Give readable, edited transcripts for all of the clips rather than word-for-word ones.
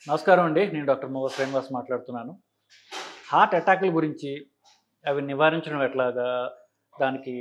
నమస్కారం అండి. నేను డాక్టర్ మోవ శ్రీనివాస్ మాట్లాడుతున్నాను. హార్ట్ అటాక్‌ల గురించి, అవి నివారించడం ఎట్లాగా? దానికి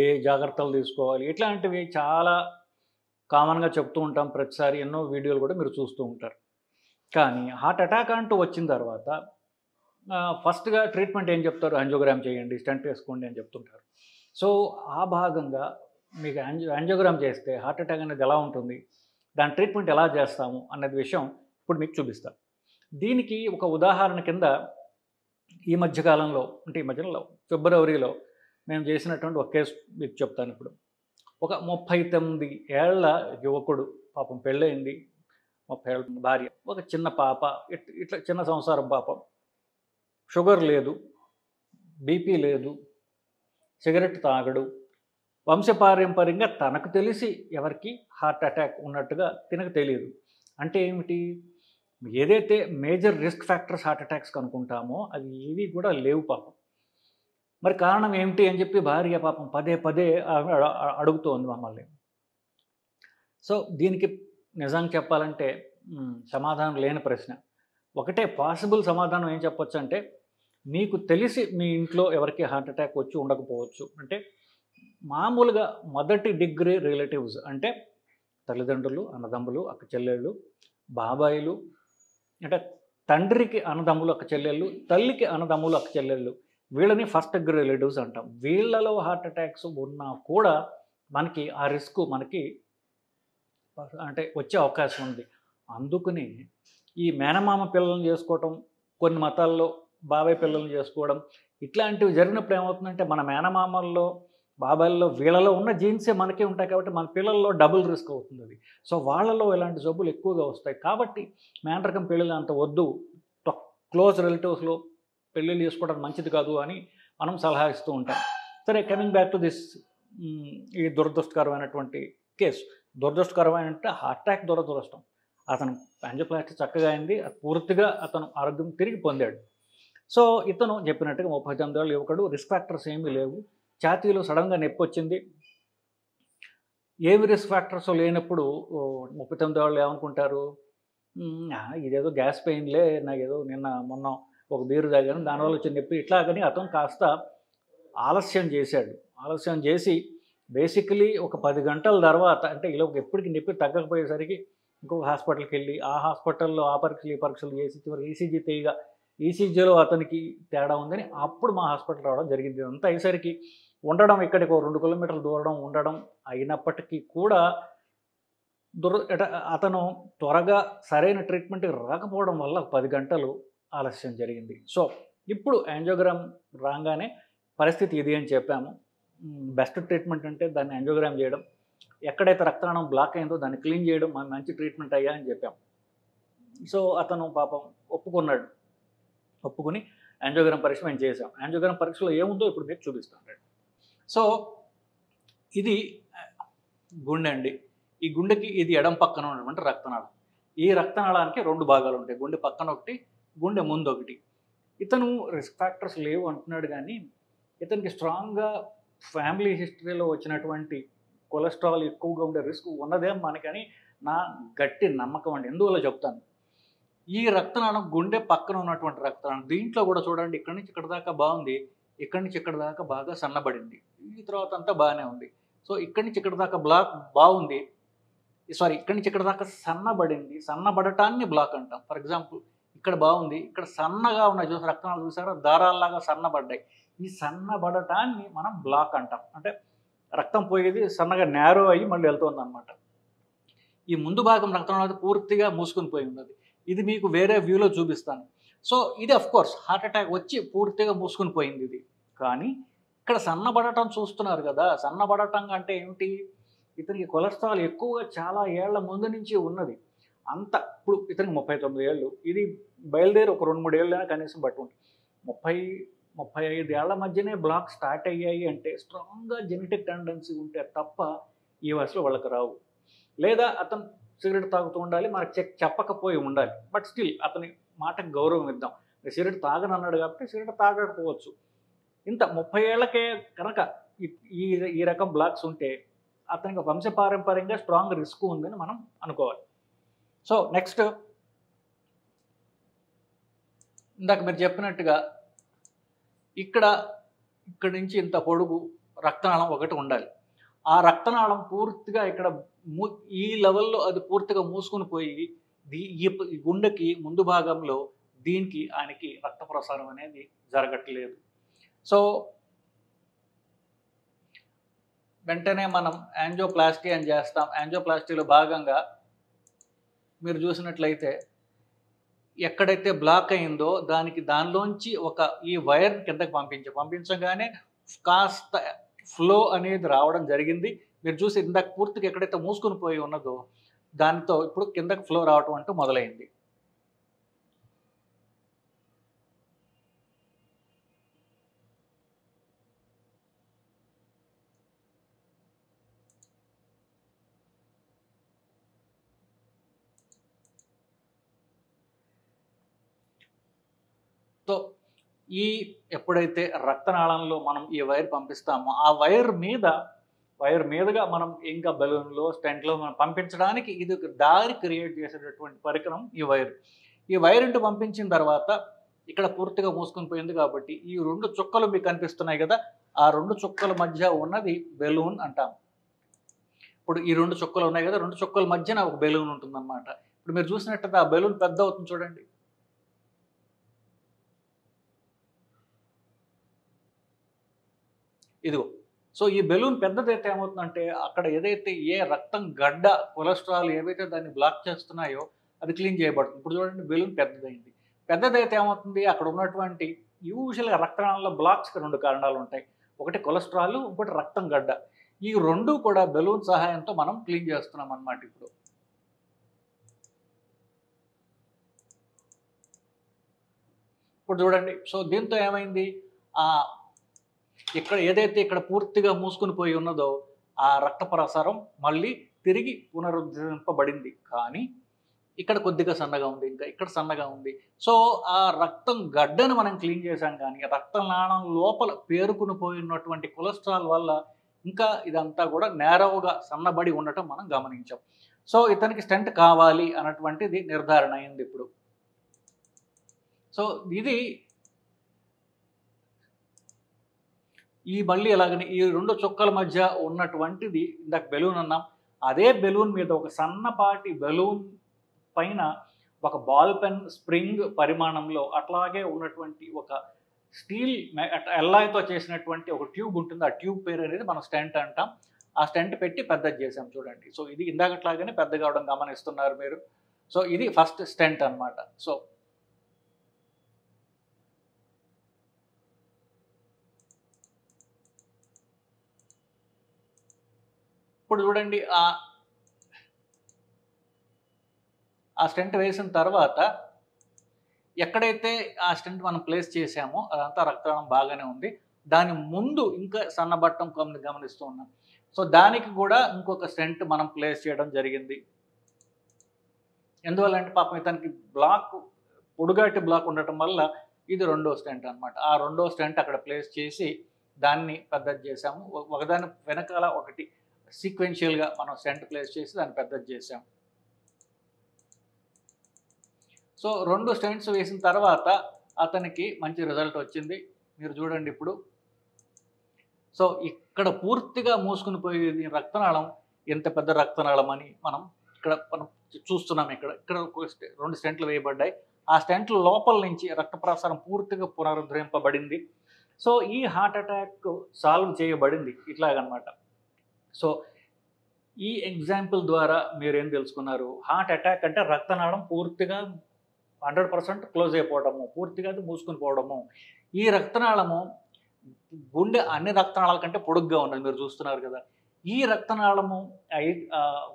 ఏ జాగ్రత్తలు తీసుకోవాలి? ఇట్లాంటివి చాలా కామన్‌గా చెప్తూ ఉంటాం. ప్రతిసారి ఎన్నో వీడియోలు కూడా మీరు చూస్తూ ఉంటారు. కానీ హార్ట్ అటాక్ అంటూ వచ్చిన తర్వాత ఫస్ట్‌గా ట్రీట్మెంట్ ఏం చెప్తారు? యాంజియోగ్రామ్ చేయండి, స్టంట్ వేసుకోండి అని చెప్తుంటారు. సో, ఆ భాగంగా మీకు యాంజియోగ్రామ్ చేస్తే హార్ట్ అటాక్ అనేది ఎలా ఉంటుంది? దాని ట్రీట్మెంట్ ఎలా చేస్తాము? అన్నది విషయం ఇప్పుడు మీకు చూపిస్తా. దీనికి ఒక ఉదాహరణ కింద ఈ మధ్య కాలంలో అంటే ఈ మధ్యలో ఫిబ్రవరిలో మేము చేసినటువంటి ఒక కేసు మీకు చెప్తాను ఇప్పుడు. ఒక 39 ఏళ్ల యువకుడు, పాపం పెళ్ళయింది. 30 ఏళ్ల భార్య, ఒక చిన్న పాప, ఇట్లా చిన్న సంసారం పాపం. షుగర్ లేదు, బీపీ లేదు, సిగరెట్ తాగడు. వంశపారంపర్యంగా తనకు తెలిసి ఎవరికీ హార్ట్ అటాక్ ఉన్నట్టుగా తినకు తెలియదు. అంటే ఏమిటి? ఏదైతే మేజర్ రిస్క్ ఫ్యాక్టర్స్ హార్ట్ అటాక్స్‌కి అనుకుంటామో అవి ఏవి కూడా లేవు పాపం. మరి కారణం ఏమిటి అని చెప్పి భార్య పాపం పదే పదే అడుగుతోంది మమ్మల్ని. సో, దీనికి నిజంగా చెప్పాలంటే సమాధానం లేని ప్రశ్న. ఒకటే పాసిబుల్ సమాధానం ఏం చెప్పొచ్చంటే, మీకు తెలిసి మీ ఇంట్లో ఎవరికీ హార్ట్ అటాక్ వచ్చి ఉండకపోవచ్చు. అంటే మామూలుగా మొదటి డిగ్రీ రిలేటివ్స్ అంటే తల్లిదండ్రులు, అన్నదమ్ములు, అక్క చెల్లెళ్ళు, బాబాయిలు, అంటే తండ్రికి అన్నదమ్ములు, అక్క చెల్లెళ్ళు, తల్లికి అన్నదమ్ములు, అక్క చెల్లెళ్ళు, వీళ్ళని ఫస్ట్ డిగ్రీ రిలేటివ్స్ అంటాం. వీళ్ళలో హార్ట్ అటాక్స్ ఉన్నా కూడా మనకి ఆ రిస్క్ మనకి అంటే వచ్చే అవకాశం ఉంది. అందుకని ఈ మేనమామ పిల్లల్ని చేసుకోవటం, కొన్ని మతాల్లో బాబాయ్ పిల్లల్ని చేసుకోవడం, ఇట్లాంటివి జరిగినప్పుడు ఏమవుతుందంటే మన మేనమామల్లో, బాబాయిల్లో వీళ్ళలో ఉన్న జీన్సే మనకే ఉంటాయి కాబట్టి మన పిల్లల్లో డబుల్ రిస్క్ అవుతుంది అది. సో, వాళ్ళలో ఇలాంటి జబ్బులు ఎక్కువగా వస్తాయి. కాబట్టి మేనరకం పెళ్ళిళ్ళు అంత వద్దు. క్లోజ్ రిలేటివ్స్‌లో పెళ్ళిళ్ళు చేసుకోవడం మంచిది కాదు అని మనం సలహా ఇస్తూ ఉంటాం. సరే, కమింగ్ బ్యాక్ టు దిస్ ఈ దురదృష్టకరమైనటువంటి కేసు. దురదృష్టకరమైన అంటే హార్ట్ అటాక్ దురదృష్టం. అతను యాంజియోప్లాస్టీ చక్కగా అయింది. పూర్తిగా అతను ఆరోగ్యం తిరిగి పొందాడు. సో, ఇతను చెప్పినట్టుగా 39 ఏళ్ల యువకుడు, రిస్క్ ఫ్యాక్టర్స్ ఏమీ లేవు. ఛాతీలో సడెన్‌గా నొప్పొచ్చింది. ఏమి రిస్క్ ఫ్యాక్టర్స్ లేనప్పుడు 39 ఏళ్ళు ఏమనుకుంటారు? ఇదేదో గ్యాస్ పెయిన్‌లే, నాకేదో మొన్న ఒక బీర్ తాగాను, దానివల్ల వచ్చిన నొప్పి, ఇట్లాగని అతను కాస్త ఆలస్యం చేశాడు. ఆలస్యం చేసి బేసికలీ ఒక 10 గంటల తర్వాత, అంటే ఈలోపు ఎప్పటికి నొప్పి తగ్గకపోయేసరికి ఇంకొక హాస్పిటల్‌కెళ్ళి, ఆ హాస్పిటల్‌లో ఆ పరీక్షలు, ఈ పరీక్షలు చేసి చివరికి ఈసీజీ తీయగా ఈసీజీలో అతనికి తేడా ఉందని అప్పుడు మా హాస్పిటల్ రావడం జరిగింది. ఇదంతా అయ్యేసరికి ఉండడం ఇక్కడికి ఓ 2 కిలోమీటర్ల దూరం ఉండడం అయినప్పటికీ కూడా అతను త్వరగా సరైన ట్రీట్మెంట్‌కి రాకపోవడం వల్ల 10 గంటలు ఆలస్యం జరిగింది. సో, ఇప్పుడు యాంజియోగ్రామ్ రాంగానే పరిస్థితి ఇది అని చెప్పాము. బెస్ట్ ట్రీట్మెంట్ అంటే దాన్ని యాంజియోగ్రామ్ చేయడం. ఎక్కడైతే రక్తనాళం బ్లాక్ అయిందో దాన్ని క్లీన్ చేయడం మంచి ట్రీట్మెంట్ అయ్యా అని చెప్పాం. సో, అతను పాపం ఒప్పుకున్నాడు. ఒప్పుకొని యాంజియోగ్రామ్ పరీక్ష మేము చేసాం. యాంజియోగ్రామ్ పరీక్షలో ఏముందో ఇప్పుడు మీకు చూపిస్తాను. సో, ఇది గుండె అండి. ఈ గుండెకి ఇది ఎడమ పక్కన ఉన్నటువంటి రక్తనాళం. ఈ రక్తనాళానికి 2 భాగాలు ఉంటాయి. గుండె పక్కన ఒకటి, గుండె ముందు ఒకటి. ఇతను రిస్క్ ఫ్యాక్టర్స్ లేవు అంటున్నాడు కానీ, ఇతనికి స్ట్రాంగ్‌గా ఫ్యామిలీ హిస్టరీలో వచ్చినటువంటి కొలెస్ట్రాల్ ఎక్కువగా ఉండే రిస్క్ ఉన్నదేమో మనకని నా గట్టి నమ్మకం అండి. ఎందువల్లో చెప్తాను. ఈ రక్తనాళం గుండె పక్కన ఉన్నటువంటి రక్తనాళం. దీంట్లో కూడా చూడండి, ఇక్కడి నుంచి ఇక్కడి దాకా బాగుంది. ఇక్కడి నుంచి ఇక్కడి దాకా బాగా సన్నబడింది. ఈ తర్వాత అంతా బాగానే ఉంది. సో, ఇక్కడి నుంచి ఇక్కడి దాకా బాగుంది. ఇక్కడి నుంచి ఇక్కడి దాకా సన్నబడింది. సన్నబడటాన్ని బ్లాక్ అంటాం. ఫర్ ఎగ్జాంపుల్, ఇక్కడ బాగుంది. ఇక్కడ సన్నగా ఉన్నాయి రక్తనాళాలు చూసారా? దారాల్లాగా సన్నబడ్డాయి. ఈ సన్నబడటాన్ని మనం బ్లాక్ అంటాం. అంటే రక్తం పోయేది సన్నగా నేరో అయ్యి మళ్ళీ వెళ్తుందనమాట. ఈ ముందు భాగం రక్తనాళాలు పూర్తిగా మూసుకొని పోయి ఉన్నది. ఇది మీకు వేరే వ్యూలో చూపిస్తాను. సో, ఇది ఆఫ్‌కోర్స్ హార్ట్ అటాక్ వచ్చి పూర్తిగా మూసుకొని పోయింది ఇది. కానీ ఇక్కడ సన్నబడటం చూస్తున్నారు కదా! సన్నబడటం అంటే ఏమిటి? ఇతనికి కొలెస్ట్రాల్ ఎక్కువగా చాలా ఏళ్ల ముందు నుంచి ఉన్నది. ఇప్పుడు ఇతనికి 39 ఏళ్ళు. ఇది బయలుదేరి ఒక 2, 3 ఏళ్ళైనా కనీసం బట్టి ఉంటుంది. 35 ఏళ్ల మధ్యనే బ్లాక్ స్టార్ట్ అయ్యాయి అంటే స్ట్రాంగ్‌గా జెనెటిక్ టెండెన్సీ ఉంటే తప్ప ఈ వయసులో వాళ్ళకి రావు. లేదా అతను సిగరెట్ తాగుతూ ఉండాలి. మనకు చెప్పకపోయి ఉండాలి. బట్ స్టిల్ అతని మాటకు గౌరవం ఇద్దాం. సిగరెట్ తాగనన్నాడు కాబట్టి సిగరెట్ తాగకపోవచ్చు. ఇంత 30 ఏళ్లకే కనుక ఈ ఈ రకం బ్లాక్స్ ఉంటే అతనికి వంశపారంపర్యంగా స్ట్రాంగ్ రిస్క్ ఉందని మనం అనుకోవాలి. సో, నెక్స్ట్ ఇందాక మీరు చెప్పినట్టుగా ఇక్కడ ఇక్కడి నుంచి ఇంత పొడుగు రక్తనాళం ఒకటి ఉండాలి. ఆ రక్తనాళం పూర్తిగా ఇక్కడ ఈ లెవెల్‌లో అది పూర్తిగా మూసుకొని పోయి ఈ గుండెకి ముందు భాగంలో ఆయనకి రక్త ప్రసారం అనేది జరగట్లేదు. సో, వెంటనే మనం యాంజియోప్లాస్టీ అని చేస్తాం. యాంజియోప్లాస్టీలో భాగంగా మీరు చూసినట్లయితే ఎక్కడైతే బ్లాక్ అయిందో దానిలోంచి ఈ వైర్ కిందకి పంపించగానే కాస్త ఫ్లో అనేది రావడం జరిగింది. మీరు చూసి ఇందాక పూర్తిగా ఎక్కడైతే మూసుకొని పోయి ఉన్నదో దానితో ఇప్పుడు కిందకి ఫ్లో రావటం అంటూ మొదలైంది. సో ఎప్పుడైతే రక్తనాళంలో మనం ఈ వైర్ పంపిస్తామో ఆ వైర్ మీదుగా మనం ఇంకా బెలూన్లో స్టెంట్లో మనం పంపించడానికి ఇది ఒక దారి క్రియేట్ చేసేటటువంటి పరికరం ఈ వైర్ ఇంటూ పంపించిన తర్వాత ఇక్కడ పూర్తిగా మూసుకొని పోయింది కాబట్టి ఈ 2 చుక్కలు మీకు కనిపిస్తున్నాయి కదా, ఆ 2 చుక్కల మధ్య ఉన్నది బెలూన్ అంటాం. ఇప్పుడు ఈ 2 చుక్కలు ఉన్నాయి కదా, 2 చుక్కల మధ్యన ఒక బెలూన్ ఉంటుందన్నమాట. ఇప్పుడు మీరు చూసినట్టయితే ఆ బెలూన్ పెద్ద అవుతుంది చూడండి. ఇదిగో. సో ఈ బెలూన్ పెద్దదైతే ఏమవుతుందంటే అక్కడ ఏదైతే రక్తం గడ్డ కొలెస్ట్రాల్ ఏవైతే దాన్ని బ్లాక్ చేస్తున్నాయో అది క్లీన్ చేయబడుతుంది. ఇప్పుడు చూడండి బెలూన్ పెద్దదైంది. పెద్దదైతే ఏమవుతుంది అక్కడ ఉన్నటువంటి యూజువల్గా రక్తనాళంలో బ్లాక్స్కి 2 కారణాలు ఉంటాయి. ఒకటి కొలెస్ట్రాల్, ఇంకోటి రక్తం గడ్డ. ఈ 2 కూడా బెలూన్ సహాయంతో మనం క్లీన్ చేస్తున్నాం అన్నమాట. ఇప్పుడు చూడండి. సో దీంతో ఏమైంది, ఇక్కడ పూర్తిగా మూసుకుని పోయి ఉన్నదో ఆ రక్త ప్రసారం మళ్ళీ తిరిగి పునరుద్ధరింపబడింది. కానీ ఇక్కడ కొద్దిగా సన్నగా ఉంది, ఇంకా ఇక్కడ సన్నగా ఉంది. సో ఆ రక్తం గడ్డను మనం క్లీన్ చేసాం, కానీ రక్తనాళం లోపల పేరుకుని పోయినటువంటి కొలెస్ట్రాల్ వల్ల ఇంకా ఇదంతా కూడా నేరవుగా సన్నబడి ఉండటం మనం గమనించాం. సో ఇతనికి స్టెంట్ కావాలి అన్నటువంటిది నిర్ధారణ అయింది ఇప్పుడు. సో ఇది మళ్ళీ అలాగని ఈ 2 చుక్కల మధ్య ఉన్నటువంటిది ఇందాక బెలూన్ అన్నాం. అదే బెలూన్ మీద ఒక సన్నపాటి బెలూన్ పైన ఒక బాల్ పెన్ స్ప్రింగ్ పరిమాణంలో అట్లాగే ఉన్నటువంటి ఒక స్టీల్ ఎల్లాయితో చేసినటువంటి ఒక ట్యూబ్ ఉంటుంది. ఆ ట్యూబ్ పేరు అనేది మనం స్టెంట్ అంటాం. ఆ స్టెంట్ పెట్టి పెద్దది చేసాం చూడండి. సో ఇది ఇందాకట్లాగానే పెద్ద కావడం గమనిస్తున్నారు మీరు. సో ఇది ఫస్ట్ స్టెంట్ అన్నమాట. సో ఇప్పుడు చూడండి ఆ స్టెంట్ వేసిన తర్వాత ఎక్కడైతే ఆ స్టెంట్ మనం ప్లేస్ చేసామో అదంతా రక్తనాళం బాగానే ఉంది. దాని ముందు ఇంకా సన్నబట్టం గమనిస్తూ ఉన్నాం. సో దానికి కూడా ఇంకొక స్టెంట్ మనం ప్లేస్ చేయడం జరిగింది. ఎందువల్ల అంటే పాపం ఇతనికి పొడుగాటి బ్లాక్ ఉండటం వల్ల ఇది 2వ స్టెంట్ అన్నమాట. ఆ 2వ స్టెంట్ అక్కడ ప్లేస్ చేసి దాన్ని పెద్దది చేసాము. ఒకదాని వెనకాల ఒకటి సీక్వెన్షియల్గా మనం స్టెంట్ ప్లేస్ చేసి దాన్ని పెద్దది చేసాం. సో 2 స్టెంట్స్ వేసిన తర్వాత అతనికి మంచి రిజల్ట్ వచ్చింది. మీరు చూడండి ఇప్పుడు. సో ఇక్కడ పూర్తిగా మూసుకుని పోయేది రక్తనాళం ఎంత పెద్ద రక్తనాళం అని మనం చూస్తున్నాం. ఇక్కడ 2 స్టెంట్లు వేయబడ్డాయి. ఆ స్టెంట్ల లోపల నుంచి రక్త ప్రసారం పూర్తిగా పునరుద్ధరింపబడింది. సో ఈ హార్ట్ అటాక్ సాల్వ్ చేయబడింది ఇట్లాగనమాట. సో ఈ ఎగ్జాంపుల్ ద్వారా మీరేం తెలుసుకున్నారు? హార్ట్ అటాక్ అంటే రక్తనాళం పూర్తిగా 100% క్లోజ్ అయిపోవడము, పూర్తిగా అది మూసుకుని పోవడము. ఈ రక్తనాళము గుండె అన్ని రక్తనాళాల కంటే పొడుగ్గా ఉన్నది మీరు చూస్తున్నారు కదా. ఈ రక్తనాళము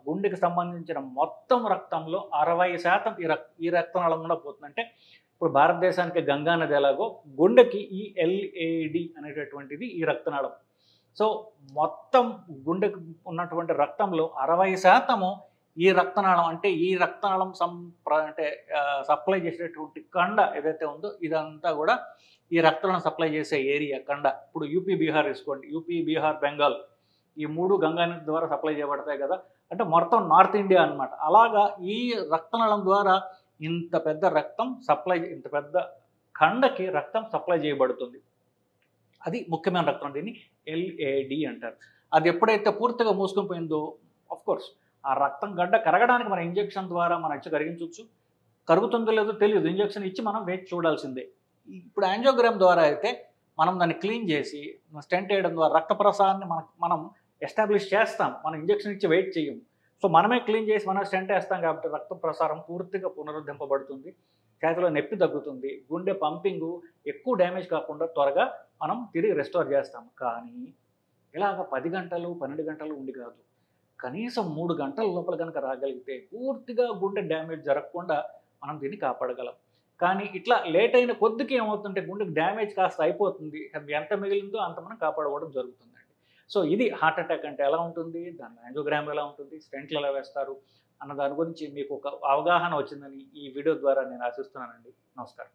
గుండెకి సంబంధించిన మొత్తం రక్తంలో 60% ఈ రక్తనాళం కూడా పోతుంది. అంటే ఇప్పుడు భారతదేశానికి గంగా నది ఎలాగో గుండెకి ఈ ఎల్ఏడి అనేటటువంటిది ఈ రక్తనాళం. సో మొత్తం గుండెకు ఉన్నటువంటి రక్తంలో 60% ఈ రక్తనాళం. అంటే ఈ రక్తనాళం సప్లై చేసేటటువంటి కండ ఏదైతే ఉందో ఇదంతా కూడా ఈ రక్తనాళం సప్లై చేసే ఏరియా కండ. ఇప్పుడు యూపీ బీహార్ తీసుకోండి, యూపీ బీహార్ బెంగాల్ ఈ 3 గంగా నది ద్వారా సప్లై చేయబడతాయి కదా. అంటే మొత్తం నార్త్ ఇండియా అన్నమాట. అలాగా ఈ రక్తనాళం ద్వారా ఇంత పెద్ద రక్తం ఇంత పెద్ద కండకి రక్తం సప్లై చేయబడుతుంది. అది ముఖ్యమైన రక్తం. దీన్ని ఎల్ఏడి అంటారు. అది ఎప్పుడైతే పూర్తిగా మూసుకొని పోయిందో ఆఫ్‌కోర్స్ ఆ రక్తం గడ్డ కరగడానికి మన ఇంజెక్షన్ ద్వారా మనం ఇచ్చి కరిగించొచ్చు. కరుగుతుందో లేదో తెలీదు. ఇంజెక్షన్ ఇచ్చి మనం వేచి చూడాల్సిందే. ఇప్పుడు యాంజియోగ్రామ్ ద్వారా అయితే మనం దాన్ని క్లీన్ చేసి స్టెంట్ ఏయడం ద్వారా రక్త ప్రసరణని మనం ఎస్టాబ్లిష్ చేస్తాం. మనం ఇంజెక్షన్ ఇచ్చి వెయిట్ చేయము. సో మనమే క్లీన్ చేసి మనం స్టెంట్ ఏస్తాం కాబట్టి రక్త ప్రసారం పూర్తిగా పునరుద్ధరింపబడుతుంది. చేతిలో నొప్పి తగ్గుతుంది. గుండె పంపింగు ఎక్కువ డ్యామేజ్ కాకుండా త్వరగా మనం తిరిగి రెస్టోర్ చేస్తాం. కానీ ఇలాగ 10 గంటలు, 12 గంటలు ఉండి కాదు. కనీసం 3 గంటల లోపల గనక రాగలిగితే పూర్తిగా గుండె డ్యామేజ్ జరగకుండా మనం దీన్ని కాపాడగలం. కానీ ఇట్లా లేట్ అయిన కొద్దికి ఏమవుతుంటే గుండెకి డ్యామేజ్ కాస్త అయిపోతుంది. అది ఎంత మిగిలిందో అంత మనం కాపాడుకోవడం జరుగుతుందండి. సో ఇది హార్ట్ అటాక్ అంటే ఎలా ఉంటుంది? దాని యాంజియోగ్రామ్ ఎలా ఉంటుంది? స్టెంట్లు ఎలా వేస్తారు? అన్న దాని గురించి మీకు ఒక అవగాహన వచ్చిందని ఈ వీడియో ద్వారా నేను ఆశిస్తున్నానండి. నమస్కారం.